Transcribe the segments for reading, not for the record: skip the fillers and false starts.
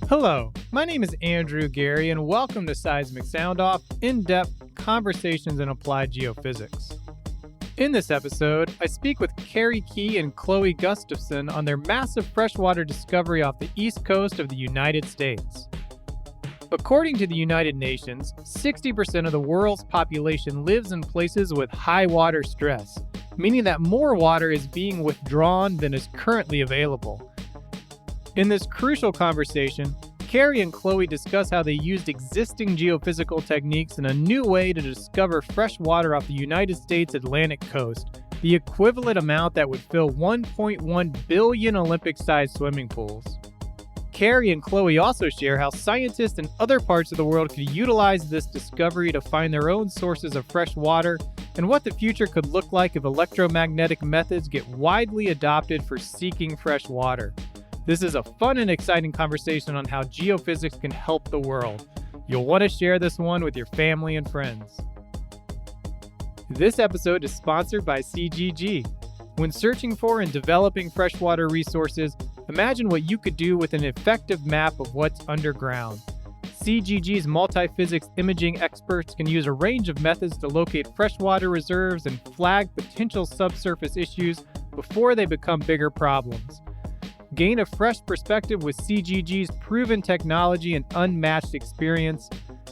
Hello, my name is Andrew Geary, and welcome to Seismic Sound Off, in-depth conversations in applied geophysics. In this episode, I speak with Kerry Key and Chloe Gustafson on their massive freshwater discovery off the east coast of the United States. According to the United Nations, 60% of the world's population lives in places with high water stress, meaning that more water is being withdrawn than is currently available. In this crucial conversation, Kerry and Chloe discuss how they used existing geophysical techniques in a new way to discover fresh water off the United States Atlantic coast, the equivalent amount that would fill 1.1 billion Olympic-sized swimming pools. Kerry and Chloe also share how scientists in other parts of the world could utilize this discovery to find their own sources of fresh water, and what the future could look like if electromagnetic methods get widely adopted for seeking fresh water. This is a fun and exciting conversation on how geophysics can help the world. You'll want to share this one with your family and friends. This episode is sponsored by CGG. When searching for and developing freshwater resources, imagine what you could do with an effective map of what's underground. CGG's multi-physics imaging experts can use a range of methods to locate freshwater reserves and flag potential subsurface issues before they become bigger problems. Gain a fresh perspective with CGG's proven technology and unmatched experience,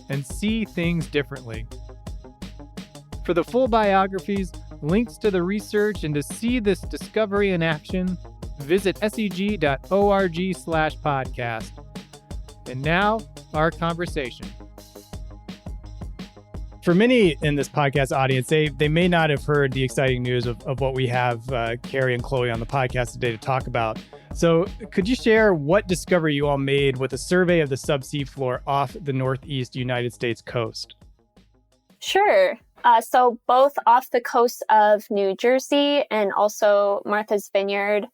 and see things differently. For the full biographies, links to the research, and to see this discovery in action, visit seg.org/podcast. And now, our conversation. For many in this podcast audience, they may not have heard the exciting news of what we have Kerry and Chloe on the podcast today to talk about. So could you share what discovery you all made with a survey of the subsea floor off the northeast United States coast? Sure. So both off the coast of New Jersey and also Martha's Vineyard,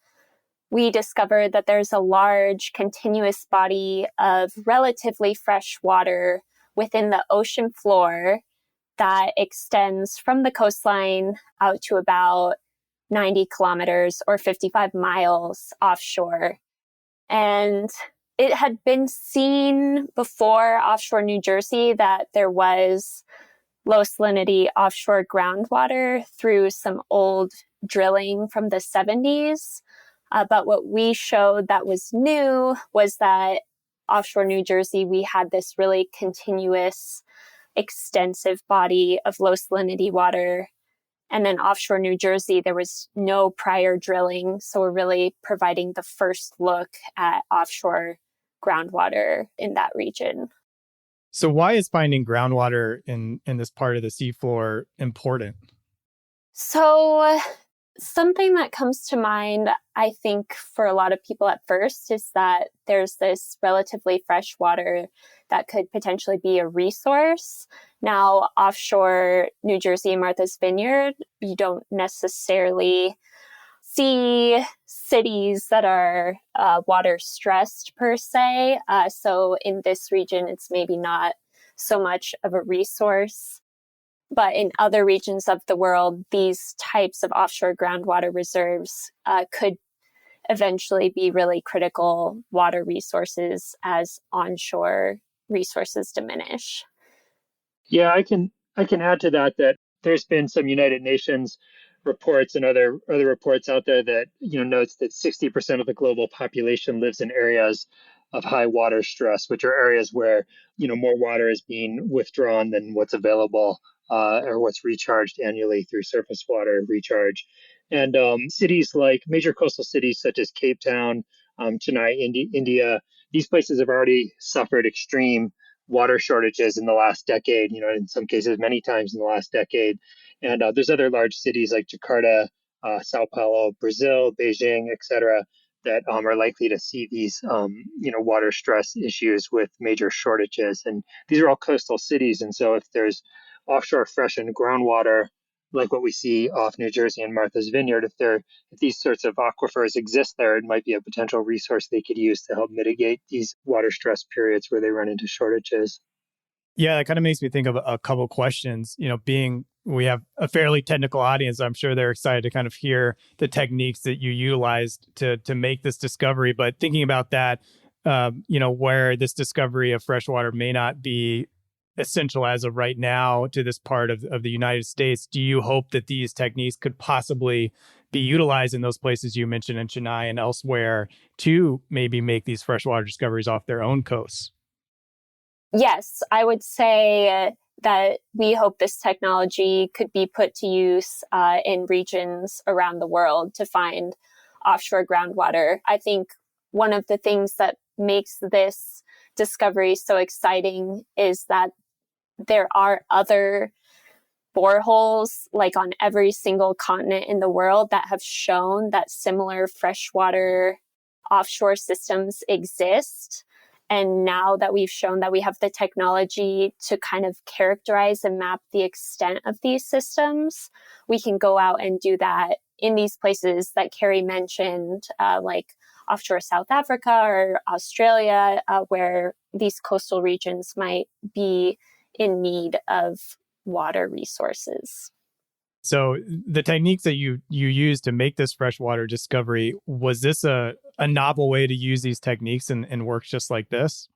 we discovered that there's a large continuous body of relatively fresh water within the ocean floor that extends from the coastline out to about 90 kilometers or 55 miles offshore. And it had been seen before offshore New Jersey that there was low salinity offshore groundwater through some old drilling from the 70s. But what we showed that was new was that offshore New Jersey, we had this really continuous, extensive body of low salinity water. And then offshore New Jersey, there was no prior drilling. So we're really providing the first look at offshore groundwater in that region. So why is finding groundwater in this part of the seafloor important? So something that comes to mind, I think, for a lot of people at first is that there's this relatively fresh water that could potentially be a resource. Now, offshore New Jersey and Martha's Vineyard, you don't necessarily see cities that are water stressed per se. So in this region, it's maybe not so much of a resource. But in other regions of the world, these types of offshore groundwater reserves could eventually be really critical water resources as onshore resources diminish. Yeah, I can add to that there's been some United Nations reports and other reports out there that notes that 60% of the global population lives in areas of high water stress, which are areas where more water is being withdrawn than what's available or what's recharged annually through surface water recharge. And cities like major coastal cities such as Cape Town, Chennai, India, these places have already suffered extreme water shortages in the last decade, in some cases many times in the last decade. And there's other large cities like Jakarta, Sao Paulo, Brazil, Beijing, et cetera, that are likely to see these, water stress issues with major shortages. And these are all coastal cities. And so if there's offshore freshened groundwater, like what we see off New Jersey and Martha's Vineyard, if these sorts of aquifers exist there, it might be a potential resource they could use to help mitigate these water stress periods where they run into shortages. Yeah, that kind of makes me think of a couple questions. Being we have a fairly technical audience, I'm sure they're excited to kind of hear the techniques that you utilized to make this discovery. But thinking about that, where this discovery of freshwater may not be essential as of right now to this part of the United States, do you hope that these techniques could possibly be utilized in those places you mentioned in Chennai and elsewhere to maybe make these freshwater discoveries off their own coasts? Yes, I would say that we hope this technology could be put to use in regions around the world to find offshore groundwater. I think one of the things that makes this discovery so exciting is that there are other boreholes like on every single continent in the world that have shown that similar freshwater offshore systems exist. And now that we've shown that we have the technology to kind of characterize and map the extent of these systems, we can go out and do that in these places that Kerry mentioned, like offshore South Africa or Australia, where these coastal regions might be in need of water resources. So the techniques that you used to make this freshwater discovery, was this a novel way to use these techniques and work just like this?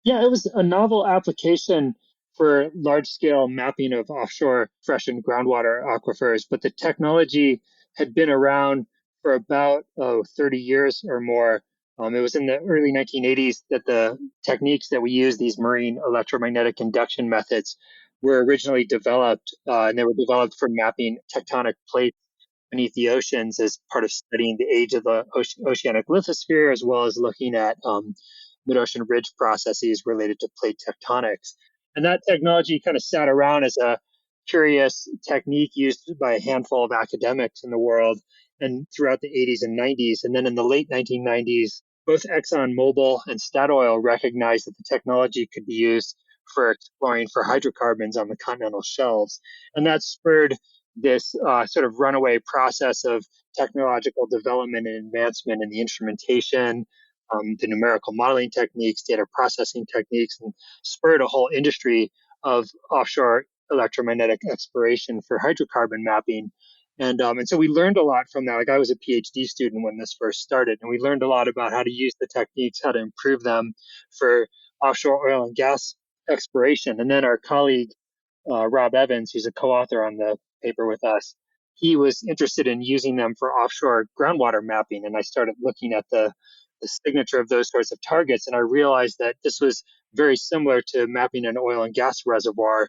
Yeah, it was a novel application for large scale mapping of offshore fresh and groundwater aquifers, but the technology had been around for about 30 years or more. It was in the early 1980s that the techniques that we use, these marine electromagnetic induction methods, were originally developed, and they were developed for mapping tectonic plates beneath the oceans as part of studying the age of the oceanic lithosphere, as well as looking at mid-ocean ridge processes related to plate tectonics. And that technology kind of sat around as a curious technique used by a handful of academics in the world and throughout the 80s and 90s. And then in the late 1990s, both ExxonMobil and Statoil recognized that the technology could be used for exploring for hydrocarbons on the continental shelves. And that spurred this sort of runaway process of technological development and advancement in the instrumentation, the numerical modeling techniques, data processing techniques, and spurred a whole industry of offshore electromagnetic exploration for hydrocarbon mapping. And so we learned a lot from that. Like I was a PhD student when this first started, and we learned a lot about how to use the techniques, how to improve them for offshore oil and gas exploration. And then our colleague, Rob Evans, who's a co-author on the paper with us, he was interested in using them for offshore groundwater mapping. And I started looking at the signature of those sorts of targets. And I realized that this was very similar to mapping an oil and gas reservoir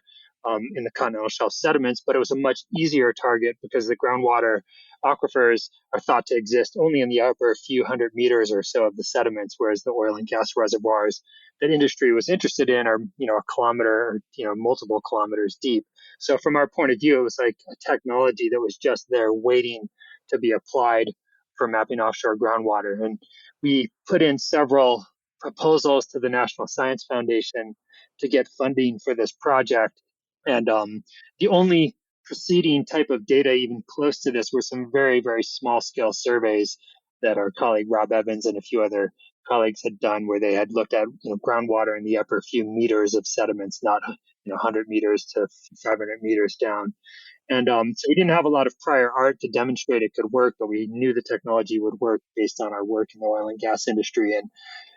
in the continental shelf sediments, but it was a much easier target because the groundwater aquifers are thought to exist only in the upper few hundred meters or so of the sediments, whereas the oil and gas reservoirs that industry was interested in are, a kilometer or, multiple kilometers deep. So from our point of view, it was like a technology that was just there waiting to be applied for mapping offshore groundwater. And we put in several proposals to the National Science Foundation to get funding for this project. And the only preceding type of data even close to this were some very, very small scale surveys that our colleague Rob Evans and a few other colleagues had done, where they had looked at groundwater in the upper few meters of sediments, not 100 meters to 500 meters down. And so we didn't have a lot of prior art to demonstrate it could work, but we knew the technology would work based on our work in the oil and gas industry. And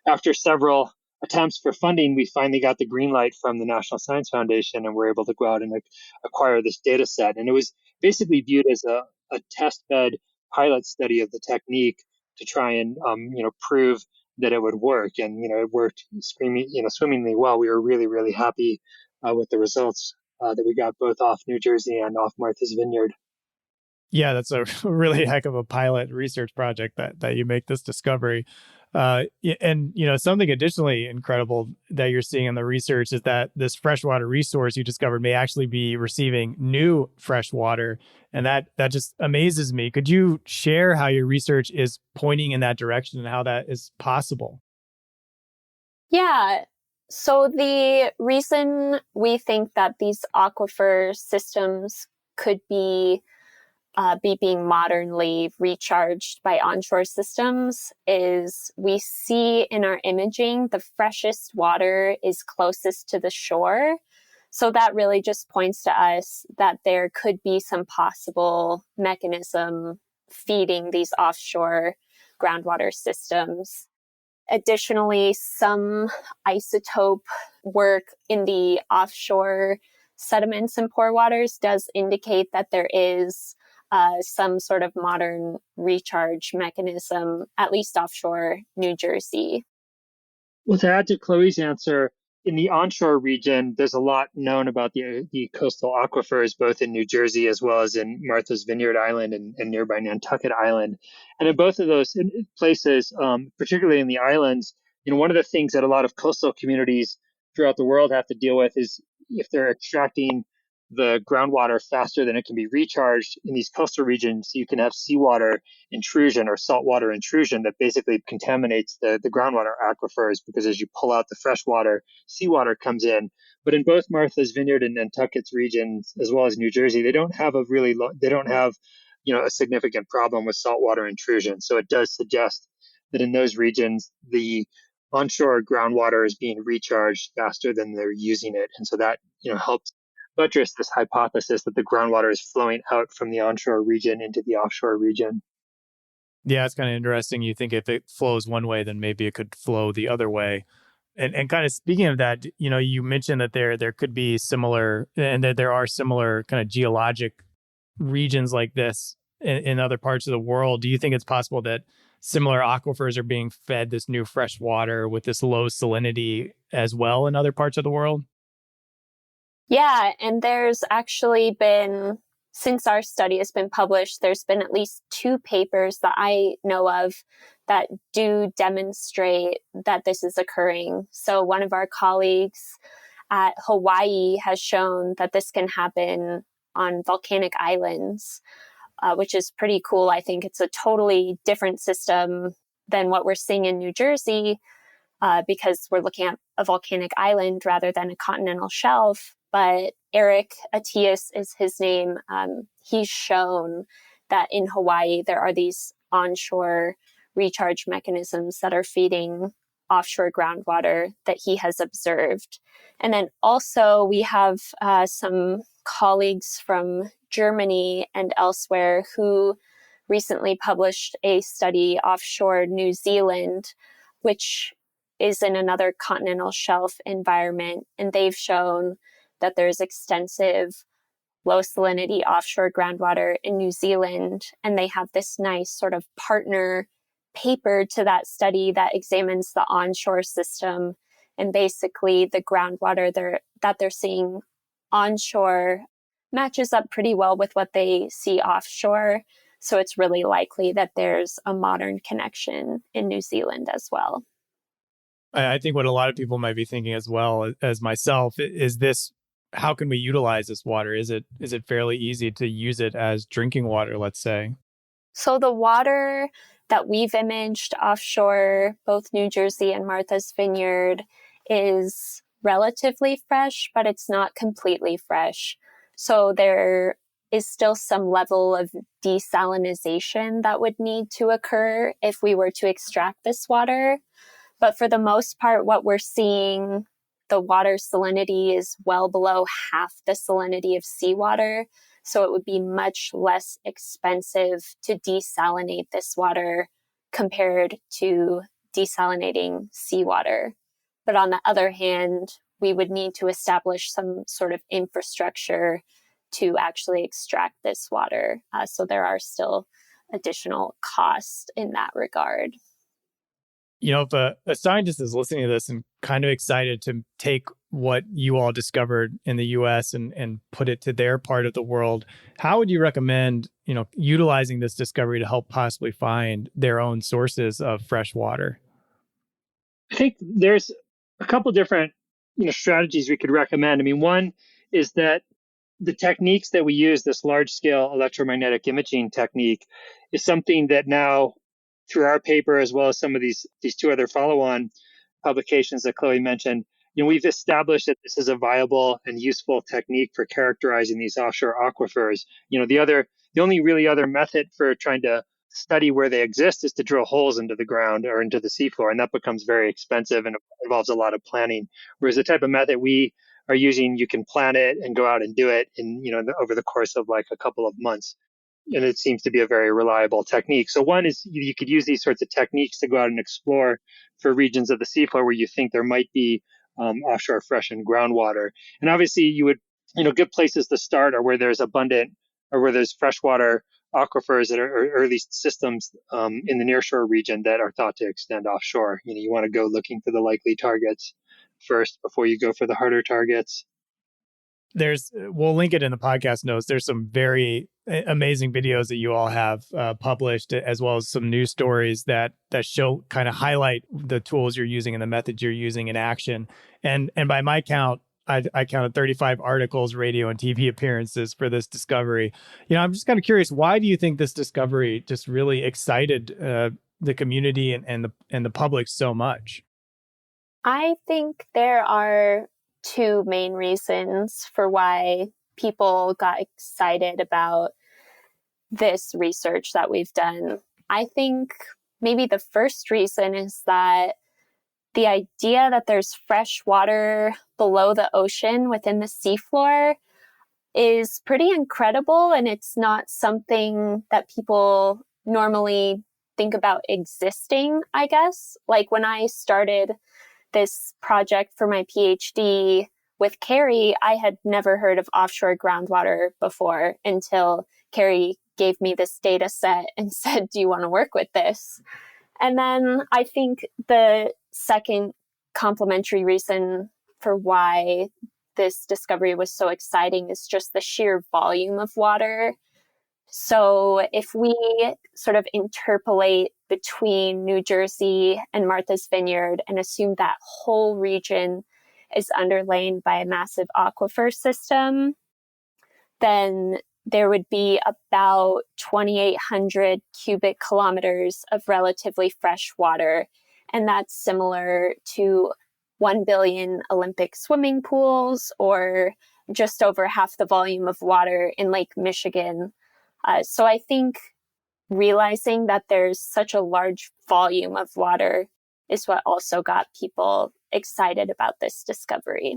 after several attempts for funding, we finally got the green light from the National Science Foundation and were able to go out and acquire this data set. And it was basically viewed as a test bed pilot study of the technique to try and prove that it would work. And it worked swimmingly well. We were really, really happy with the results that we got both off New Jersey and off Martha's Vineyard. Yeah, that's a really heck of a pilot research project that you make this discovery. And something additionally incredible that you're seeing in the research is that this freshwater resource you discovered may actually be receiving new fresh water, and that just amazes me. Could you share how your research is pointing in that direction and how that is possible? Yeah. So the reason we think that these aquifer systems could be be being modernly recharged by onshore systems is we see in our imaging the freshest water is closest to the shore. So that really just points to us that there could be some possible mechanism feeding these offshore groundwater systems. Additionally, some isotope work in the offshore sediments and pore waters does indicate that there is some sort of modern recharge mechanism, at least offshore New Jersey. Well, to add to Chloe's answer, in the onshore region, there's a lot known about the coastal aquifers, both in New Jersey as well as in Martha's Vineyard Island and nearby Nantucket Island. And in both of those places, particularly in the islands, one of the things that a lot of coastal communities throughout the world have to deal with is if they're extracting the groundwater faster than it can be recharged in these coastal regions, you can have seawater intrusion or saltwater intrusion that basically contaminates the groundwater aquifers, because as you pull out the fresh water, seawater comes in. But in both Martha's Vineyard and Nantucket's regions, as well as New Jersey, they don't have a significant problem with saltwater intrusion. So it does suggest that in those regions, the onshore groundwater is being recharged faster than they're using it. And so that, helps buttress this hypothesis that the groundwater is flowing out from the onshore region into the offshore region. Yeah, it's kind of interesting. You think if it flows one way, then maybe it could flow the other way. And kind of speaking of that, you mentioned that there could be similar, and that there are similar kind of geologic regions like this in other parts of the world. Do you think it's possible that similar aquifers are being fed this new fresh water with this low salinity as well in other parts of the world? Yeah, and there's actually been, since our study has been published, there's been at least 2 papers that I know of that do demonstrate that this is occurring. So one of our colleagues at Hawaii has shown that this can happen on volcanic islands, which is pretty cool. I think it's a totally different system than what we're seeing in New Jersey, because we're looking at a volcanic island rather than a continental shelf. But Eric Atias is his name. He's shown that in Hawaii, there are these onshore recharge mechanisms that are feeding offshore groundwater that he has observed. And then also we have some colleagues from Germany and elsewhere who recently published a study offshore New Zealand, which is in another continental shelf environment. And they've shown that there's extensive low salinity offshore groundwater in New Zealand. And they have this nice sort of partner paper to that study that examines the onshore system. And basically the groundwater that they're seeing onshore matches up pretty well with what they see offshore. So it's really likely that there's a modern connection in New Zealand as well. I think what a lot of people might be thinking as well as myself is this: how can we utilize this water? Is it fairly easy to use it as drinking water, let's say? So the water that we've imaged offshore, both New Jersey and Martha's Vineyard, is relatively fresh, but it's not completely fresh. So there is still some level of desalinization that would need to occur if we were to extract this water. But for the most part, what we're seeing, the water salinity is well below half the salinity of seawater. So it would be much less expensive to desalinate this water compared to desalinating seawater. But on the other hand, we would need to establish some sort of infrastructure to actually extract this water. So there are still additional costs in that regard. If a scientist is listening to this and kind of excited to take what you all discovered in the US and put it to their part of the world, how would you recommend, utilizing this discovery to help possibly find their own sources of fresh water? I think there's a couple different, strategies we could recommend. I mean, one is that the techniques that we use, this large scale electromagnetic imaging technique, is something that now, through our paper, as well as some of these 2 other follow-on publications that Chloe mentioned, we've established that this is a viable and useful technique for characterizing these offshore aquifers. The other The only really other method for trying to study where they exist is to drill holes into the ground or into the seafloor, and that becomes very expensive and involves a lot of planning. Whereas the type of method we are using, you can plan it and go out and do it in, over the course of like a couple of months. And it seems to be a very reliable technique. So one is you could use these sorts of techniques to go out and explore for regions of the seafloor where you think there might be offshore fresh and groundwater. And obviously you would, good places to start are where there's abundant or where there's freshwater aquifers that are, or at least systems in the nearshore region that are thought to extend offshore. You want to go looking for the likely targets first before you go for the harder targets. We'll link it in the podcast notes. There's some very amazing videos that you all have published, as well as some news stories that show, kind of highlight the tools you're using and the methods you're using in action. And by my count, I counted 35 articles, radio and TV appearances for this discovery. I'm just kind of curious, why do you think this discovery just really excited the community and the public so much? I think there are two main reasons for why people got excited about this research that we've done. I think maybe the first reason is that the idea that there's fresh water below the ocean within the seafloor is pretty incredible, and it's not something that people normally think about existing, I guess. Like when I started this project for my PhD with Kerry, I had never heard of offshore groundwater before until Kerry gave me this data set and said, do you want to work with this? And then I think the second complementary reason for why this discovery was so exciting is just the sheer volume of water. So if we sort of interpolate between New Jersey and Martha's Vineyard and assume that whole region is underlain by a massive aquifer system, then there would be about 2,800 cubic kilometers of relatively fresh water. And that's similar to 1 billion Olympic swimming pools, or just over half the volume of water in Lake Michigan. So I think realizing that there's such a large volume of water is what also got people excited about this discovery.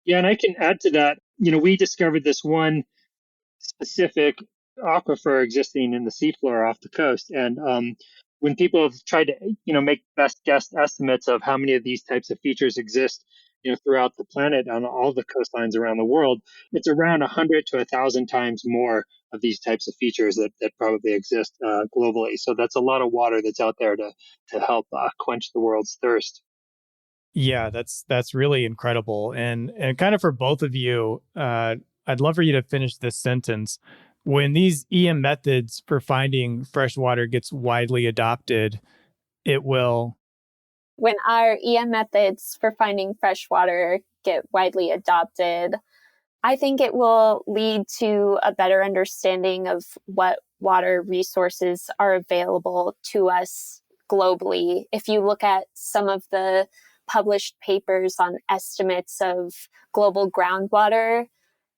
Yeah, and I can add to that. We discovered this one specific aquifer existing in the seafloor off the coast. And when people have tried to, make best guess estimates of how many of these types of features exist, throughout the planet on all the coastlines around the world, it's around 100 to 1,000 times more of these types of features that probably exist globally. So that's a lot of water that's out there to help quench the world's thirst. Yeah, that's really incredible. And kind of for both of you, I'd love for you to finish this sentence. When these EM methods for finding fresh water gets widely adopted, it will... When our EM methods for finding fresh water get widely adopted, I think it will lead to a better understanding of what water resources are available to us globally. If you look at some of the published papers on estimates of global groundwater,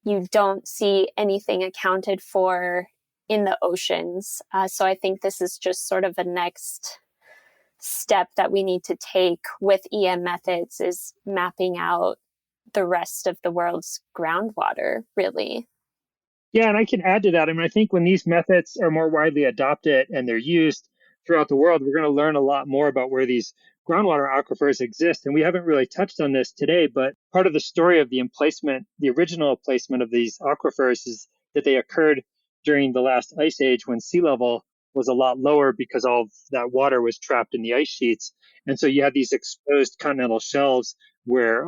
you don't see anything accounted for in the oceans. So I think this is just sort of a next step that we need to take with EM methods, is mapping out the rest of the world's groundwater, really. Yeah, and I can add to that. I think when these methods are more widely adopted and they're used throughout the world, we're going to learn a lot more about where these groundwater aquifers exist. And we haven't really touched on this today, but part of the story of the original placement of these aquifers is that they occurred during the last ice age when sea level was a lot lower because all of that water was trapped in the ice sheets. And so you had these exposed continental shelves where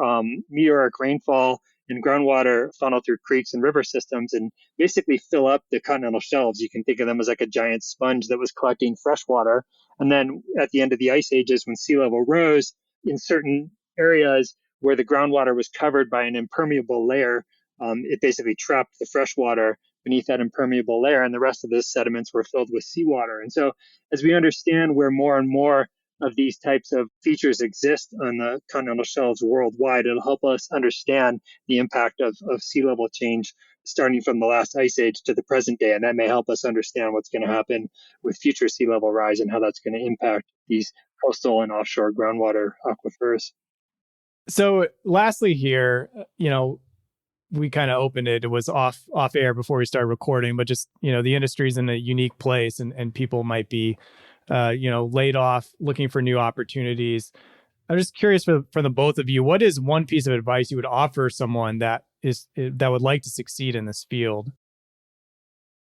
meteoric rainfall and groundwater funnel through creeks and river systems and basically fill up the continental shelves. You can think of them as like a giant sponge that was collecting fresh water. And then at the end of the ice ages, when sea level rose, in certain areas where the groundwater was covered by an impermeable layer, it basically trapped the fresh water beneath that impermeable layer, and the rest of the sediments were filled with seawater. And so as we understand where more and more of these types of features exist on the continental shelves worldwide, it'll help us understand the impact of sea level change starting from the last ice age to the present day. And that may help us understand what's going to happen with future sea level rise and how that's going to impact these coastal and offshore groundwater aquifers. So lastly here, we kind of opened it. It was off air before we started recording, but just, the industry's in a unique place and people might be, laid off, looking for new opportunities. I'm just curious for the both of you, what is one piece of advice you would offer someone that would like to succeed in this field?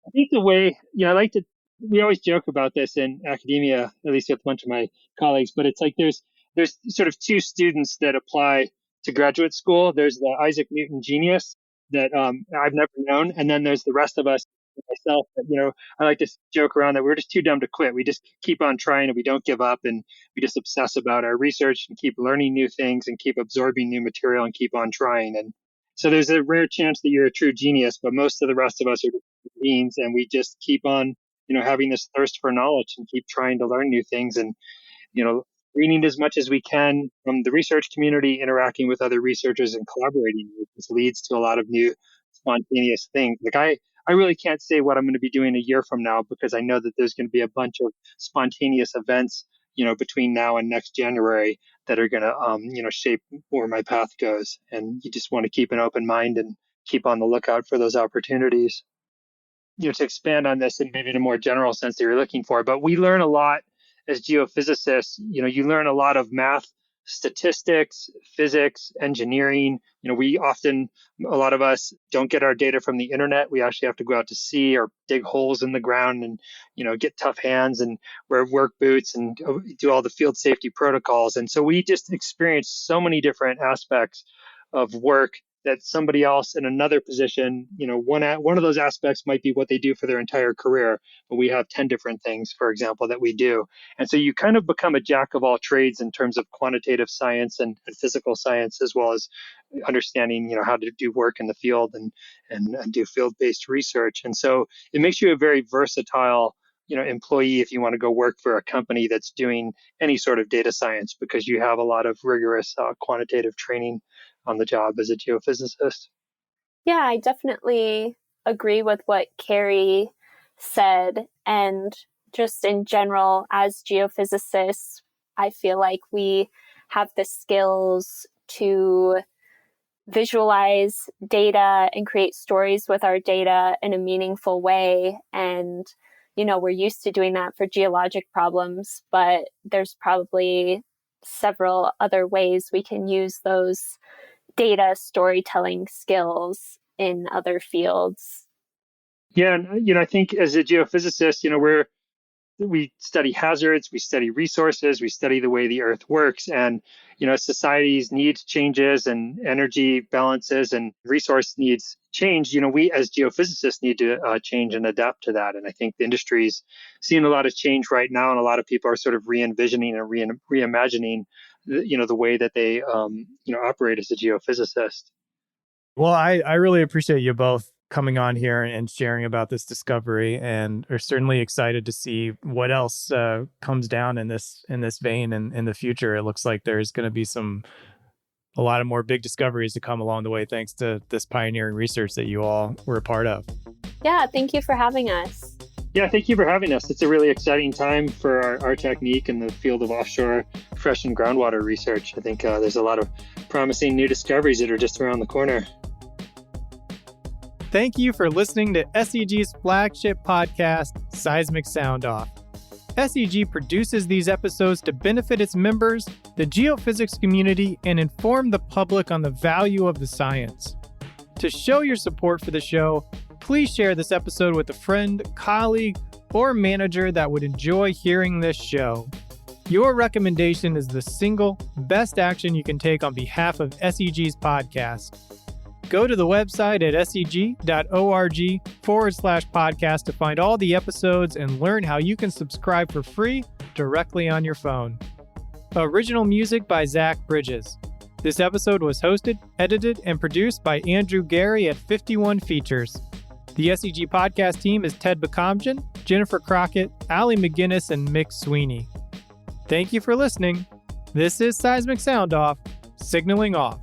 I think the way, we always joke about this in academia, at least with a bunch of my colleagues, but it's like there's sort of two students that apply to graduate school. There's the Isaac Newton genius that I've never known, and then there's the rest of us, myself, that, I like to joke around that we're just too dumb to quit. We just keep on trying and we don't give up, and we just obsess about our research and keep learning new things and keep absorbing new material and keep on trying. And so there's a rare chance that you're a true genius, but most of the rest of us are just beings, and we just keep on, having this thirst for knowledge and keep trying to learn new things and, reading as much as we can from the research community, interacting with other researchers and collaborating. This leads to a lot of new spontaneous things. Like I really can't say what I'm going to be doing a year from now because I know that there's going to be a bunch of spontaneous events, between now and next January that are going to, shape where my path goes. And you just want to keep an open mind and keep on the lookout for those opportunities. To expand on this in maybe in a more general sense that you're looking for, but we learn a lot as geophysicists. You learn a lot of math, statistics, physics, engineering. We often, a lot of us don't get our data from the internet. We actually have to go out to sea or dig holes in the ground and, get tough hands and wear work boots and do all the field safety protocols. And so we just experience so many different aspects of work that somebody else in another position, one of those aspects might be what they do for their entire career, but we have 10 different things, for example, that we do. And so you kind of become a jack of all trades in terms of quantitative science and physical science, as well as understanding, how to do work in the field and do field-based research. And so it makes you a very versatile employee if you want to go work for a company that's doing any sort of data science, because you have a lot of rigorous quantitative training on the job as a geophysicist. Yeah, I definitely agree with what Kerry said. And just in general, as geophysicists, I feel like we have the skills to visualize data and create stories with our data in a meaningful way. And, we're used to doing that for geologic problems, but there's probably several other ways we can use those data storytelling skills in other fields. Yeah, and I think as a geophysicist, we study hazards, we study resources, we study the way the earth works, and society's needs changes and energy balances and resource needs change. We as geophysicists need to change and adapt to that. And I think the industry's seeing a lot of change right now, and a lot of people are sort of re-envisioning and reimagining the way that they operate as a geophysicist. Well, I really appreciate you both coming on here and sharing about this discovery, and are certainly excited to see what else comes down in this vein and in the future. It looks like there's going to be a lot of more big discoveries to come along the way, thanks to this pioneering research that you all were a part of. Yeah, thank you for having us. Yeah, thank you for having us. It's a really exciting time for our technique in the field of offshore fresh and groundwater research. I think there's a lot of promising new discoveries that are just around the corner. Thank you for listening to SEG's flagship podcast, Seismic Sound Off. SEG produces these episodes to benefit its members, the geophysics community, and inform the public on the value of the science. To show your support for the show, please share this episode with a friend, colleague, or manager that would enjoy hearing this show. Your recommendation is the single best action you can take on behalf of SEG's podcast. Go to the website at seg.org/podcast to find all the episodes and learn how you can subscribe for free directly on your phone. Original music by Zach Bridges. This episode was hosted, edited, and produced by Andrew Geary at 51 Features. The SEG podcast team is Ted Bakamjian, Jennifer Crockett, Allie McGinnis, and Mick Sweeney. Thank you for listening. This is Seismic Sound Off, signaling off.